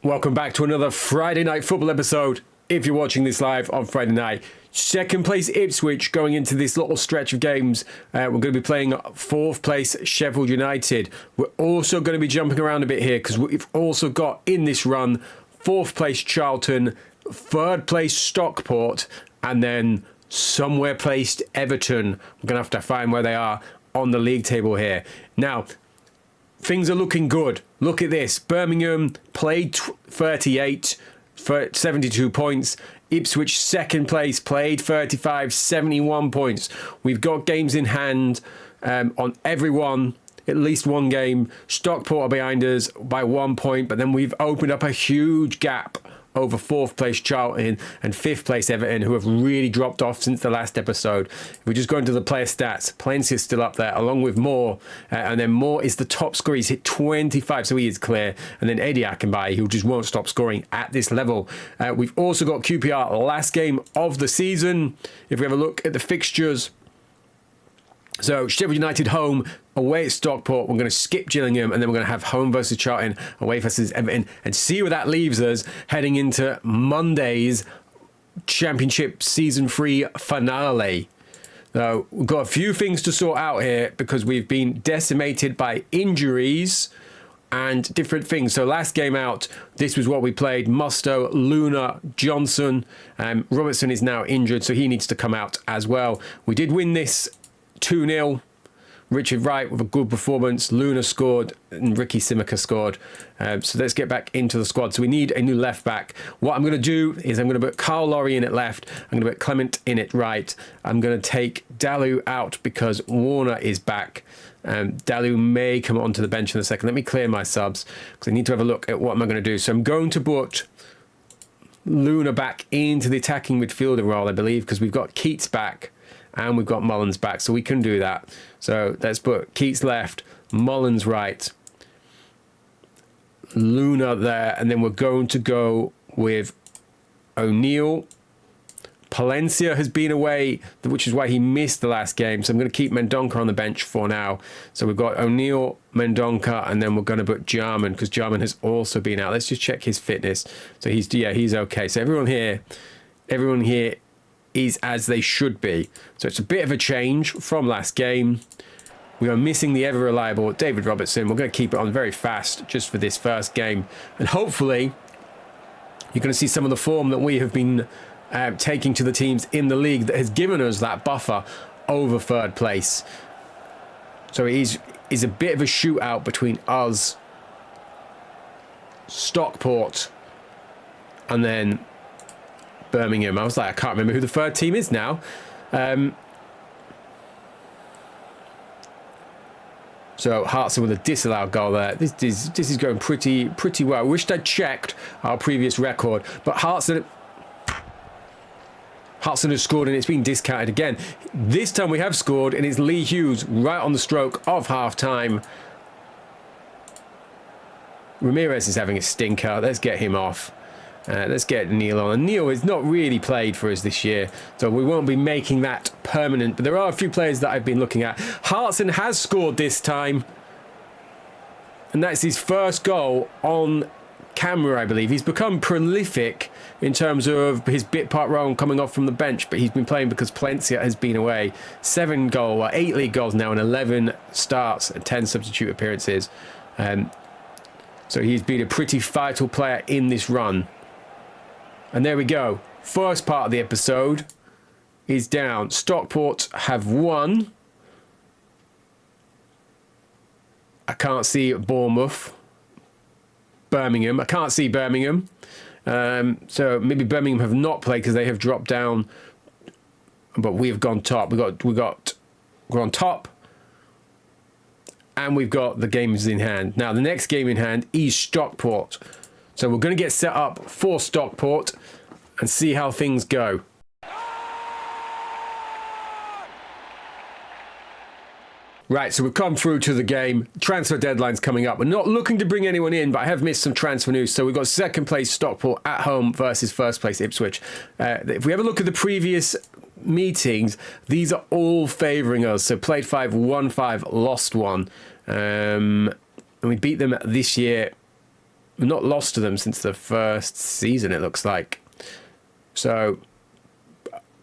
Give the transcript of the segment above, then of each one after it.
Welcome back to another Friday Night Football episode. If you're watching this live on Friday night, second place Ipswich going into this little stretch of games. We're going to be playing fourth place Sheffield United. We're also going to be jumping around a bit here because we've also got in this run fourth place Charlton, third place Stockport, and then somewhere placed Everton. We're going to find where they are on the league table here. Now, things are looking good. Look at this. Birmingham played 38 for 72 points. Ipswich second place, played 35, 71 points. We've got games in hand on everyone, at least one game. Stockport are behind us by 1 point, but then we've opened up a huge gap over fourth place Charlton and fifth place Everton, who have really dropped off since the last episode. If we just go into the player stats, Palencia's still up there, along with Moore, and then Moore is the top scorer. He's hit 25, so he is clear. And then Eddie Akinbaye, who just won't stop scoring at this level. We've also got QPR, last game of the season. If we have a look at the fixtures, so Sheffield United home, away at Stockport. We're going to skip Gillingham, and then we're going to have home versus Charlton, away versus Everton, and see where that leaves us heading into Monday's Championship Season 3 finale. So we've got a few things to sort out here because we've been decimated by injuries and different things. So last game out, this was what we played. Musto, Luna, Johnson. Robertson is now injured, so he needs to come out as well. We did win this 2-0. Richard Wright with a good performance. Luna scored and Ricky Simica scored. So let's get back into the squad. So we need a new left back. What I'm going to do is I'm going to put Carl Laurie in at left. I'm going to put Clement in at right. I'm going to take Dalu out because Warner is back. Dalu may come onto the bench in a second. Let me clear my subs because I need to have a look at what am I going to do. So I'm going to put Luna back into the attacking midfielder role, I believe, because we've got Keats back. And we've got Mullins back, so we can do that. So let's put Keats left, Mullins right, Luna there, and then we're going to go with O'Neill. Palencia has been away, which is why he missed the last game. So I'm going to keep Mendonca on the bench for now. So we've got O'Neill, Mendonca, and then we're going to put Jarman because Jarman has also been out. Let's just check his fitness. So he's okay. So everyone here is as they should be. So it's a bit of a change from last game. We are missing the ever-reliable David Robertson. We're going to keep it on very fast just for this first game. And hopefully, you're going to see some of the form that we have been taking to the teams in the league that has given us that buffer over third place. So it is a bit of a shootout between us, Stockport, and then Birmingham. I was like, I can't remember who the third team is now. So Hartson with a disallowed goal there. This is going pretty well. I wished I'd checked our previous record, but Hartson has scored and it's been discounted again. This time we have scored and it's Lee Hughes right on the stroke of half time. Ramirez is having a stinker. Let's get him off. Let's get Neil on. And Neil has not really played for us this year, so we won't be making that permanent. But there are a few players that I've been looking at. Hartson has scored this time, and that's his first goal on camera, I believe. He's become prolific in terms of his bit part role coming off from the bench, but he's been playing because Palencia has been away. 8 league goals now and 11 starts and 10 substitute appearances. So he's been a pretty vital player in this run. And there we go. First part of the episode is down. Stockport have won. I can't see Bournemouth. Birmingham. I can't see Birmingham. So maybe Birmingham have not played because they have dropped down. But we have gone top. We're on top. And we've got the games in hand. Now, the next game in hand is Stockport. So we're going to get set up for Stockport and see how things go. Right, so we've come through to the game. Transfer deadline's coming up. We're not looking to bring anyone in, but I have missed some transfer news. So we've got second place Stockport at home versus first place Ipswich. If we have a look at the previous meetings, these are all favouring us. So played 5, won 5, lost 1. And we beat them this year We've not lost to them since the first season, it looks like. So,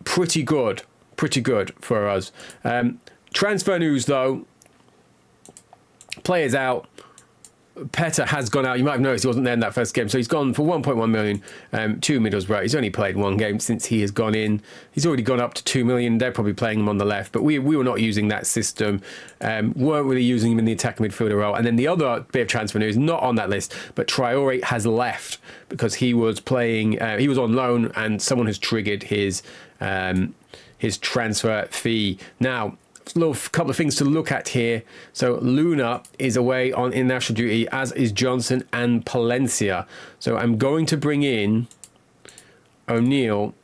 pretty good for us. Transfer news, though. Players out. Petter has gone out. You might have noticed he wasn't there in that first game. So he's gone for 1.1 million to Middlesbrough. He's only played one game since he has gone in. He's already gone up to 2 million. They're probably playing him on the left. But we were not using that system. Weren't really using him in the attacking midfielder role. And then the other bit of transfer news, not on that list, but Traore has left because he was playing, he was on loan and someone has triggered his transfer fee. Now, a couple of things to look at here. So Luna is away on international duty, as is Johnson and Palencia. So I'm going to bring in O'Neill.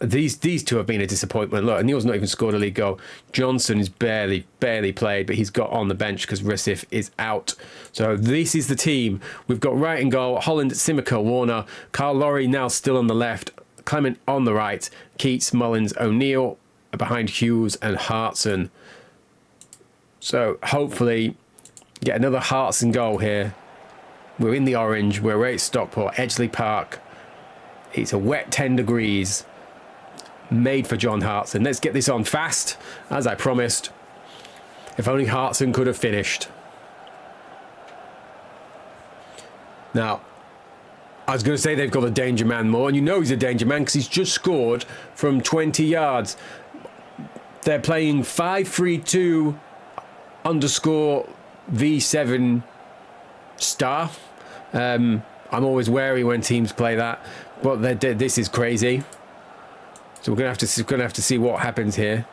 These two have been a disappointment. Look, O'Neill's not even scored a league goal. Johnson is barely played, but he's got on the bench because Recife is out. So this is the team. We've got right in goal, Holland, Simica, Warner, Carl Laurie now still on the left, Clement on the right, Keats, Mullins, O'Neill behind Hughes and Hartson. So hopefully get another Hartson goal here. We're in the orange. We're at Stockport, Edgeley Park. It's a wet 10 degrees. Made for John Hartson. Let's get this on fast, as I promised. If only Hartson could have finished. Now, I was going to say they've got a danger man more, and you know he's a danger man because he's just scored from 20 yards. They're playing 5-3-2 _ V7 star. I'm always wary when teams play that, but this is crazy. So we're going to have to see what happens here.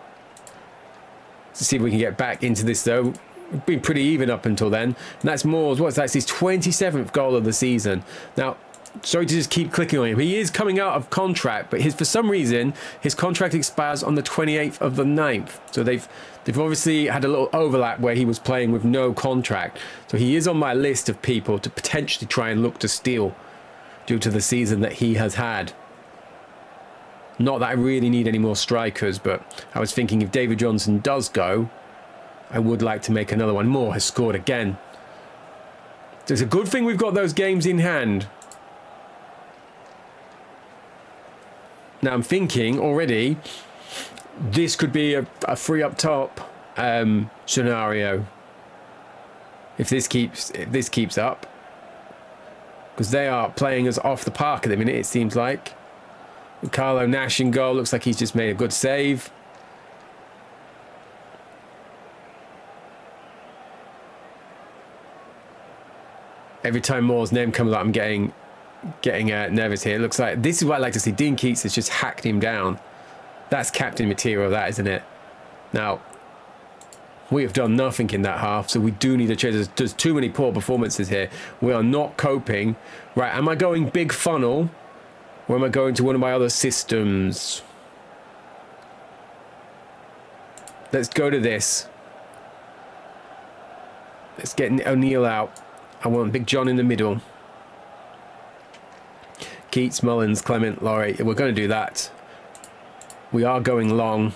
To see if we can get back into this, though. We've been pretty even up until then. And that's Moore's. What's that? It's his 27th goal of the season. Now, sorry to just keep clicking on him. He is coming out of contract, but for some reason, his contract expires on the 28th of the 9th. So they've obviously had a little overlap where he was playing with no contract. So he is on my list of people to potentially try and look to steal due to the season that he has had. Not that I really need any more strikers, but I was thinking if David Johnson does go, I would like to make another one. Moore has scored again. So it's a good thing we've got those games in hand. Now I'm thinking already this could be a free up top scenario if this keeps up, because they are playing us off the park at the minute, it seems like. Carlo Nash in goal, looks like he's just made a good save. Every time Moore's name comes up, I'm getting nervous here. It looks like this is what I like to see. Dean Keats has just hacked him down. That's captain material, that, isn't it? Now, we have done nothing in that half, so we do need to change. There's too many poor performances here. We are not coping. Right, am I going big funnel, or am I going to one of my other systems? Let's go to this. Let's get O'Neill out. I want Big John in the middle. Keats, Mullins, Clement, Laurie. We're going to do that. We are going long.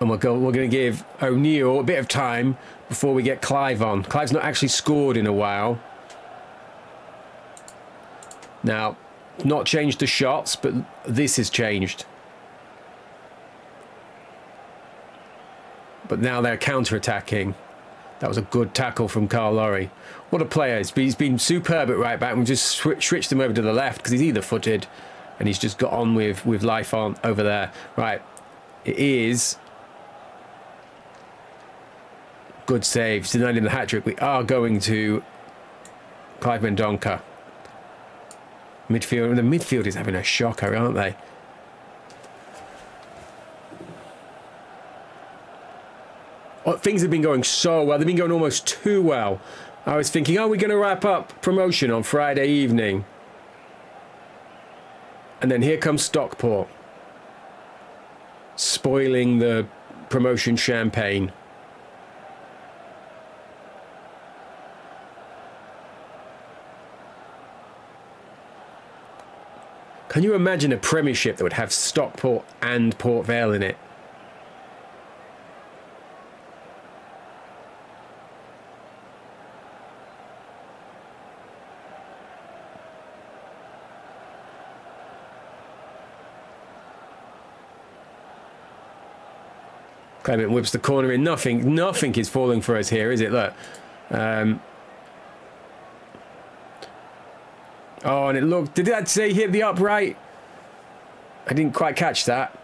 And we're going to give O'Neill a bit of time before we get Clive on. Clive's not actually scored in a while. Now, not changed the shots, but this has changed. But now they're counter-attacking. That was a good tackle from Carl Laurie. What a player. He's been superb at right back. We've just switched him over to the left because he's either footed and he's just got on with life on over there. Right. It is. Good save. Denied him the hat-trick. We are going to Clive Mendonca. The midfield is having a shocker, aren't they? Things have been going so well. They've been going almost too well. I was thinking, are we going to wrap up promotion on Friday evening? And then here comes Stockport, spoiling the promotion champagne. Can you imagine a Premiership that would have Stockport and Port Vale in it? Clement whips the corner in. Nothing is falling for us here, is it? Look. Oh, and it looked... Did that say hit the upright? I didn't quite catch that.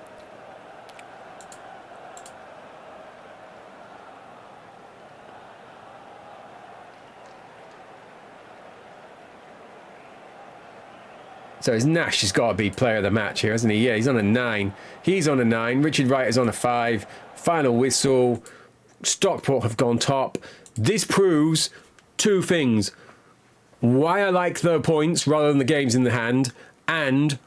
So it's Nash has got to be player of the match here, hasn't he? Yeah, he's on a 9. He's on a 9. Richard Wright is on a 5. Final whistle. Stockport have gone top. This proves 2 things. Why I like the points rather than the games in the hand, and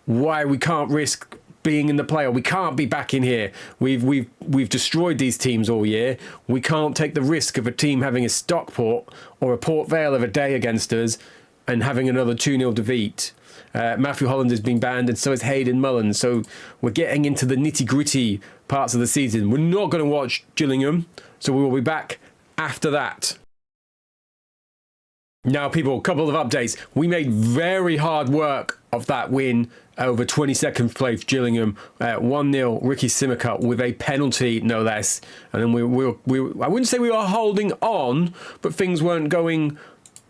why we can't risk being in the playoff. We can't be back in here. We've destroyed these teams all year. We can't take the risk of a team having a Stockport or a Port Vale of a day against us and having another 2-0 defeat. Matthew Holland has been banned, and so is Hayden Mullins. So we're getting into the nitty-gritty parts of the season. We're not going to watch Gillingham, so we will be back after that. Now, people, a couple of updates. We made very hard work of that win over 22nd place Gillingham. 1-0, Ricky Simica with a penalty, no less. And then we I wouldn't say we were holding on, but things weren't going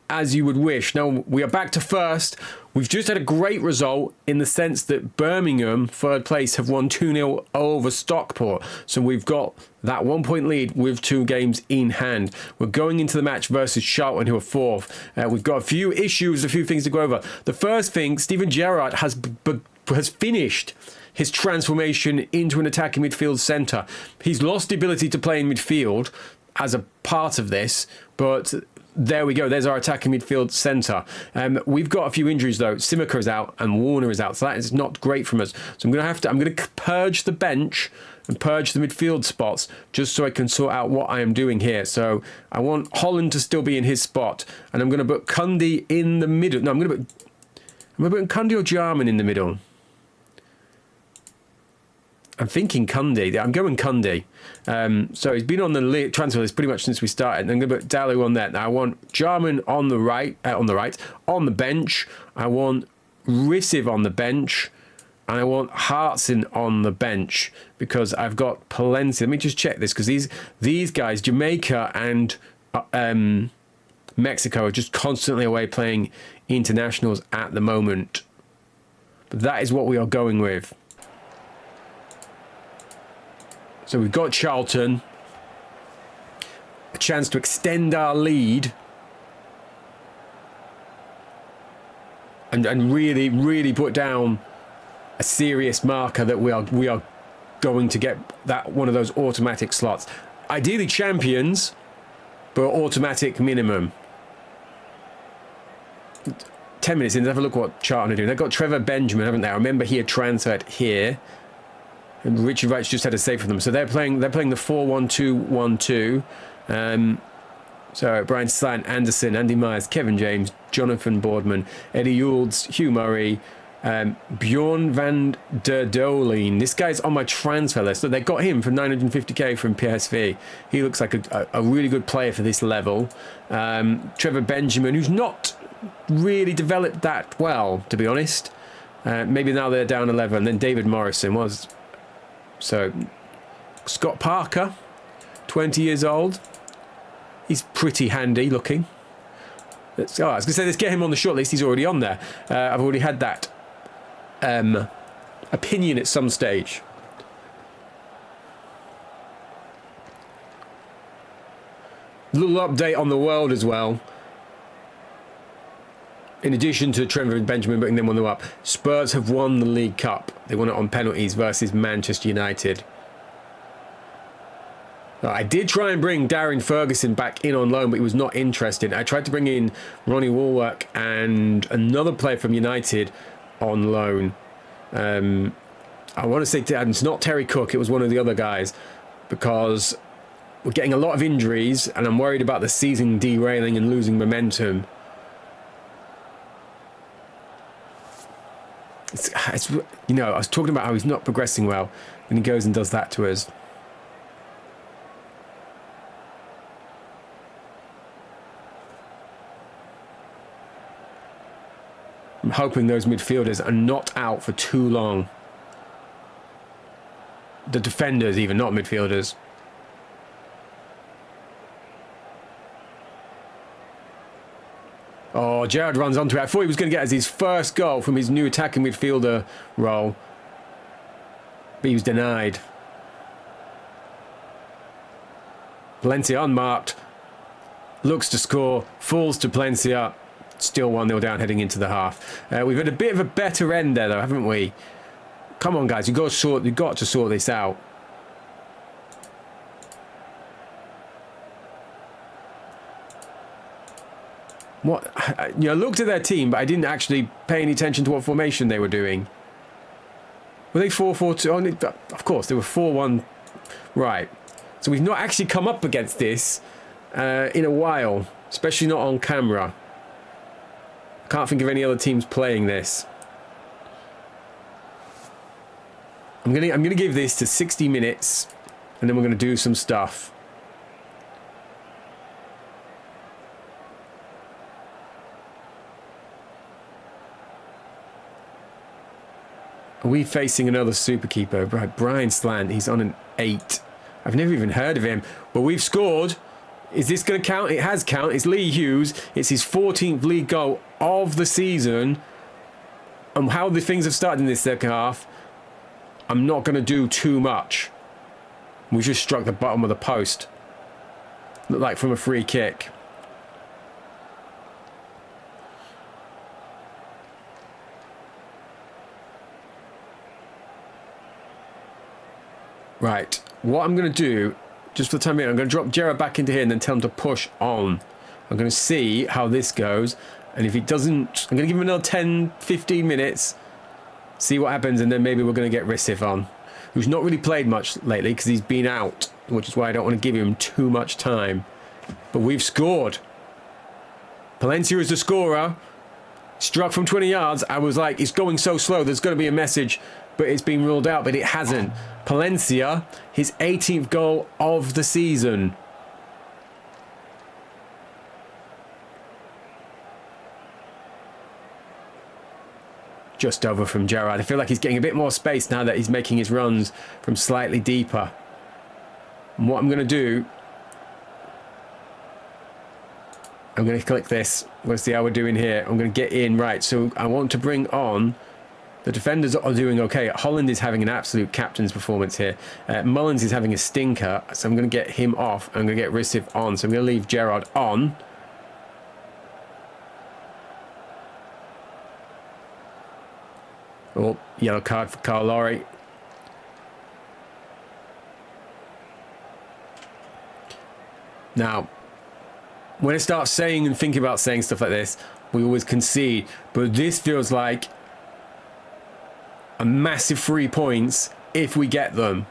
as you would wish. Now, we are back to first. We've just had a great result in the sense that Birmingham, third place, have won 2-0 over Stockport. So we've got that 1-point lead with 2 games in hand. We're going into the match versus Charlton, who are 4th. We've got a few issues, a few things to go over. The first thing, Steven Gerrard has finished his transformation into an attacking midfield centre. He's lost the ability to play in midfield as a part of this, but there we go. There's our attacking midfield centre. We've got a few injuries though. Simica is out and Warner is out, so that is not great from us. So I'm going to purge the bench and purge the midfield spots just so I can sort out what I am doing here. So I want Holland to still be in his spot, and I'm going to put Cundy in the middle. No, I'm going to put Cundy or Jarman in the middle. I'm thinking Cundy. I'm going Cundy. So he's been on the transfer list pretty much since we started. I'm going to put Dalu on that. Now I want Jarman on the right, on the bench. I want Rissiv on the bench, and I want Hartson on the bench because I've got plenty. Let me just check this because these guys, Jamaica and Mexico, are just constantly away playing internationals at the moment. But that is what we are going with. So we've got Charlton, a chance to extend our lead and really put down a serious marker that we are going to get that one of those automatic slots. Ideally champions, but automatic minimum. 10 minutes in, let's have a look what Charlton are doing. They've got Trevor Benjamin, haven't they? I remember he had transferred here. And Richard Wright's just had a save for them. So they're playing the 4-1-2-1-2. So Brian Slant, Anderson, Andy Myers, Kevin James, Jonathan Boardman, Eddie Youlds, Hugh Murray, Bjorn van der Dolen. This guy's on my transfer list. So they got him for 950k from PSV. He looks like a really good player for this level. Trevor Benjamin, who's not really developed that well, to be honest. Maybe now they're down 11. Then David Morrison was... So, Scott Parker, 20 years old. He's pretty handy looking. I was going to say, let's get him on the shortlist. He's already on there. I've already had that opinion at some stage. Little update on the world as well. In addition to Trevor Benjamin putting them on the up, Spurs have won the League Cup. They won it on penalties versus Manchester United. I did try and bring Darren Ferguson back in on loan, but he was not interested. I tried to bring in Ronnie Warwick and another player from United on loan. I want to say it's not Terry Cook, it was one of the other guys, because we're getting a lot of injuries and I'm worried about the season derailing and losing momentum. It's you know, I was talking about how he's not progressing well, and he goes and does that to us. I'm hoping those midfielders are not out for too long. the defenders even, not midfielders. Oh, Gerrard runs onto it. I thought he was going to get as his first goal from his new attacking midfielder role. But he was denied. Palencia unmarked. Looks to score. Falls to Palencia. Still 1-0 down heading into the half. We've had a bit of a better end there though, haven't we? Come on guys, you've got to sort this out. What? You know, I looked at their team, but I didn't actually pay any attention to what formation they were doing. Were they 4-4-2? Oh, of course, they were 4-1. Right. So we've not actually come up against this in a while, especially not on camera. Can't think of any other teams playing this. I'm gonna give this to 60 minutes, and then we're gonna do some stuff. Are we facing another super keeper? Right, Brian Slant, he's on an 8. I've never even heard of him, but we've scored. Is this going to count? It has count. It's Lee Hughes. It's his 14th league goal of the season. And how the things have started in this second half, I'm not going to do too much. We just struck the bottom of the post. Looked like from a free kick. Right, what I'm going to do, just for the time being, I'm going to drop Gerrard back into here and then tell him to push on. I'm going to see how this goes. And if he doesn't, I'm going to give him another 10, 15 minutes. See what happens, and then maybe we're going to get Rissif on. Who's not really played much lately because he's been out. Which is why I don't want to give him too much time. But we've scored. Palencia is the scorer. Struck from 20 yards. I was like, it's going so slow. There's going to be a message. But it's been ruled out, but it hasn't. Palencia, his 18th goal of the season. Just over from Gerrard. I feel like he's getting a bit more space now that he's making his runs from slightly deeper. And what I'm going to do, I'm going to click this. Let's see how we're doing here. I'm going to get in. Right, so I want to bring on... The defenders are doing okay. Holland is having an absolute captain's performance here. Mullins is having a stinker, so I'm going to get him off. I'm going to get Rissif on, so I'm going to leave Gerrard on. Oh, yellow card for Carl Laurie. Now, when I start saying and thinking about saying stuff like this, we always concede. But this feels like a massive 3 points if we get them.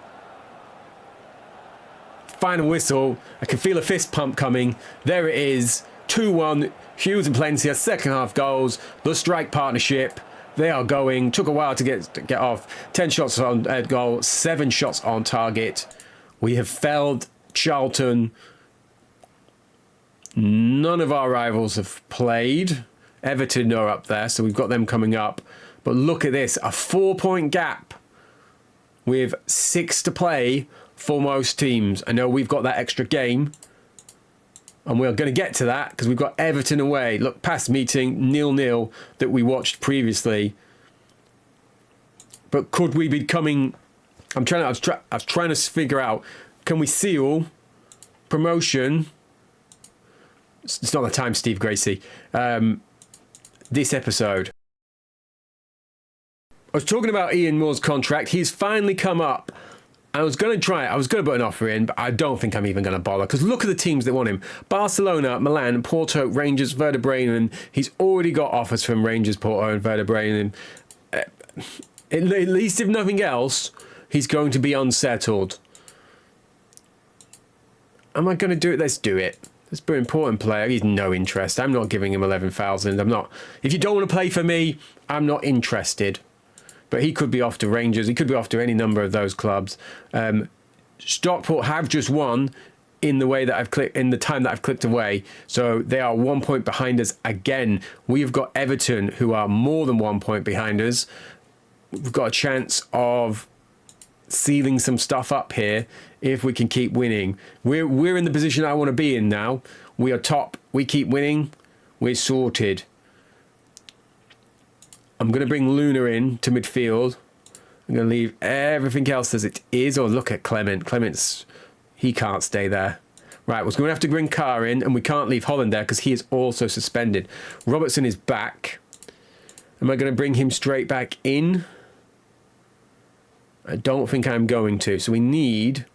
Final whistle. I can feel a fist pump coming. There it is. 2-1. Hughes and Palencia, second half goals. The strike partnership. They are going. Took a while to get off. 10 shots on goal. 7 shots on target. We have felled Charlton. None of our rivals have played. Everton are up there, so we've got them coming up. But look at this, a 4-point gap with 6 to play for most teams. I know we've got that extra game, and we're going to get to that because we've got Everton away. Look, past meeting, 0-0 that we watched previously. But could we be coming... I was trying to figure out, can we seal promotion? It's not the time, Steve Gracie. This episode. I was talking about Ian Moore's contract. He's finally come up. I was going to try it. I was going to put an offer in, but I don't think I'm even going to bother. Because look at the teams that want him. Barcelona, Milan, Porto, Rangers, Werder Bremen. He's already got offers from Rangers, Porto and Werder Bremen. At least if nothing else, he's going to be unsettled. Am I going to do it? Let's do it. Let's be an important player. He's no interest. I'm not giving him 11,000. I'm not. If you don't want to play for me, I'm not interested. But he could be off to Rangers. He could be off to any number of those clubs. Stockport have just won in the way that I've clicked in the time that I've clicked away. So they are 1 point behind us again. We've got Everton, who are more than 1 point behind us. We've got a chance of sealing some stuff up here if we can keep winning. We're in the position I want to be in now. We are top. We keep winning. We're sorted. I'm going to bring Luna in to midfield. I'm going to leave everything else as it is. Oh, look at Clement. He can't stay there. Right, we're going to have to bring Carr in, and we can't leave Holland there because he is also suspended. Robertson is back. Am I going to bring him straight back in? I don't think I'm going to. So we need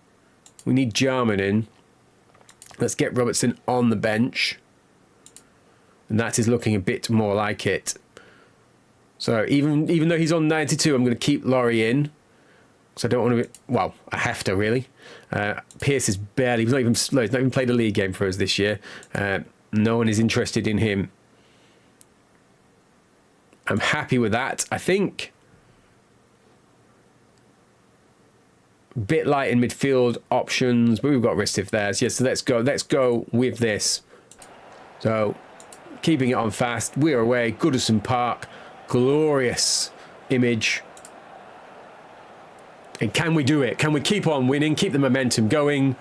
Jarman in. Let's get Robertson on the bench. And that is looking a bit more like it. So even though he's on 92, I'm going to keep Laurie in. So I don't want to... Well, I have to, really. Pearce is barely... He's not even played a league game for us this year. No one is interested in him. I'm happy with that. I think... Bit light in midfield options, but we've got Ristif there. So, yes, so let's go with this. So, keeping it on fast. We're away. Goodison Park. Glorious image. And can we do it? Can we keep on winning? Keep the momentum going.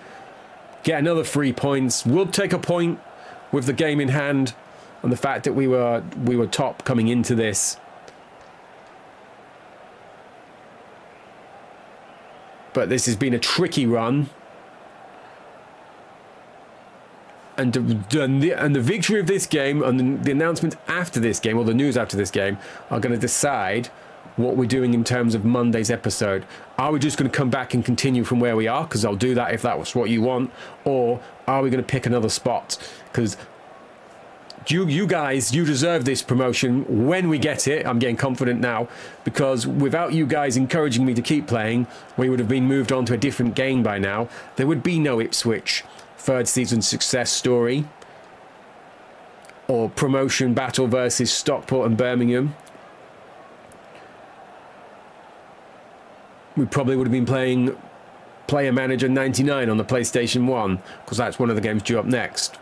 Get another 3 points. We'll take a point with the game in hand and the fact that we were top coming into this. But this has been a tricky run. And the victory of this game and the announcement after this game, or the news after this game, are going to decide what we're doing in terms of Monday's episode. Are we just going to come back and continue from where we are? Because I'll do that if that was what you want. Or are we going to pick another spot? Because you guys, you deserve this promotion when we get it. I'm getting confident now, because without you guys encouraging me to keep playing, we would have been moved on to a different game by now. There would be no Ipswich third season success story or promotion battle versus Stockport and Birmingham. We probably would have been playing Player Manager 99 on the PlayStation 1, because that's one of the games due up next.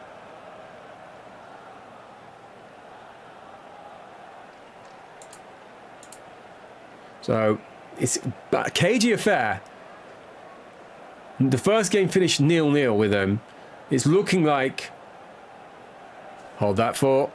So, it's a cagey affair. The first game finished 0-0 with them. It's looking like... Hold that for...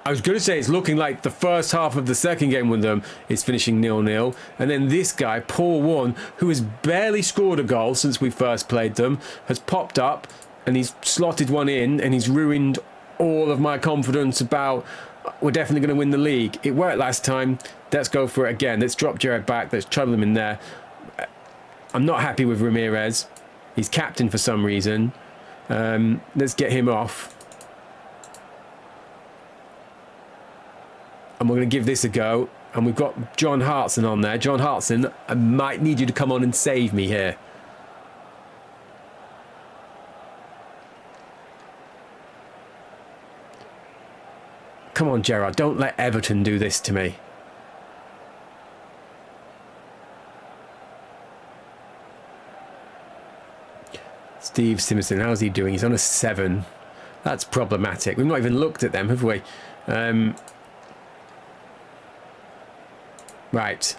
I was going to say it's looking like the first half of the second game with them is finishing 0-0. And then this guy, Paul One, who has barely scored a goal since we first played them, has popped up and he's slotted one in and he's ruined all of my confidence about we're definitely going to win the league. It worked last time. Let's go for it again. Let's drop Jared back. Let's trouble him in there. I'm not happy with Ramirez. He's captain for some reason. Let's get him off. And we're going to give this a go. And we've got John Hartson on there. John Hartson, I might need you to come on and save me here. Come on, Gerrard. Don't let Everton do this to me. Steve Simpson, how's he doing? He's on a 7. That's problematic. We've not even looked at them, have we? Right.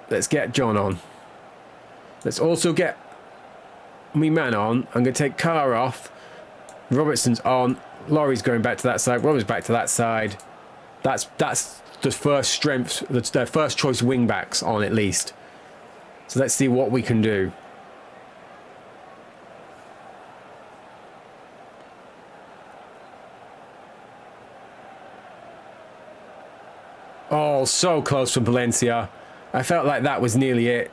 Let's get John on. Let's also get me man on. I'm going to take Carr off. Robertson's on. Laurie's going back to that side. Roberts back to that side. That's the first strength. That's their first choice wing backs on, at least. So let's see what we can do. Oh, so close from Valencia. I felt like that was nearly it.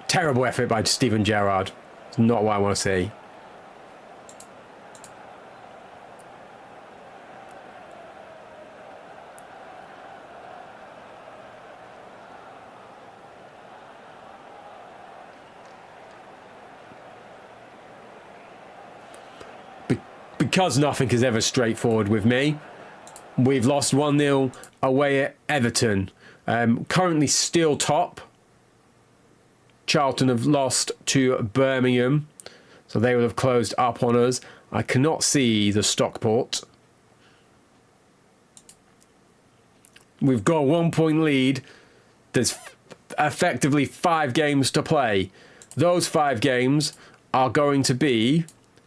Terrible effort by Steven Gerrard. It's not what I want to see. Because nothing is ever straightforward with me, we've lost 1-0 away at Everton. Currently still top. Charlton have lost to Birmingham. So they will have closed up on us. I cannot see the Stockport. We've got a 1 point lead. There's effectively 5 games to play. Those 5 games are going to be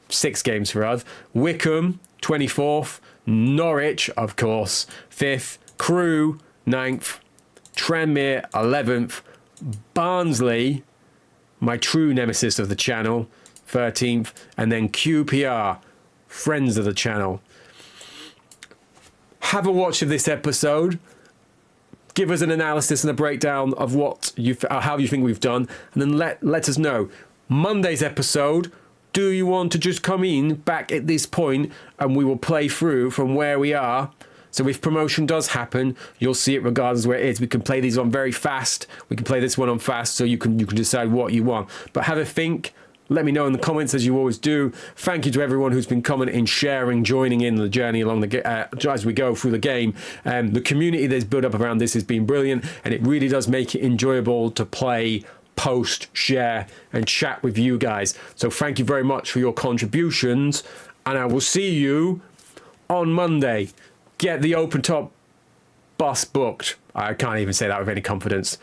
6 games for us. Wickham, 24th. Norwich, of course, 5th. Crewe, 9th. Tranmere, 11th. Barnsley, my true nemesis of the channel, 13th. And then QPR, friends of the channel. Have a watch of this episode. Give us an analysis and a breakdown of how you think we've done, and then let us know. Monday's episode, do you want to just come in back at this point and we will play through from where we are? So if promotion does happen, you'll see it regardless where it is. We can play these on very fast. We can play this one on fast, so you can decide what you want. But have a think. Let me know in the comments, as you always do. Thank you to everyone who's been commenting, sharing, joining in the journey along as we go through the game. The community that's built up around this has been brilliant, and it really does make it enjoyable to play, post, share, and chat with you guys. So thank you very much for your contributions, and I will see you on Monday. Get the open top bus booked. I can't even say that with any confidence.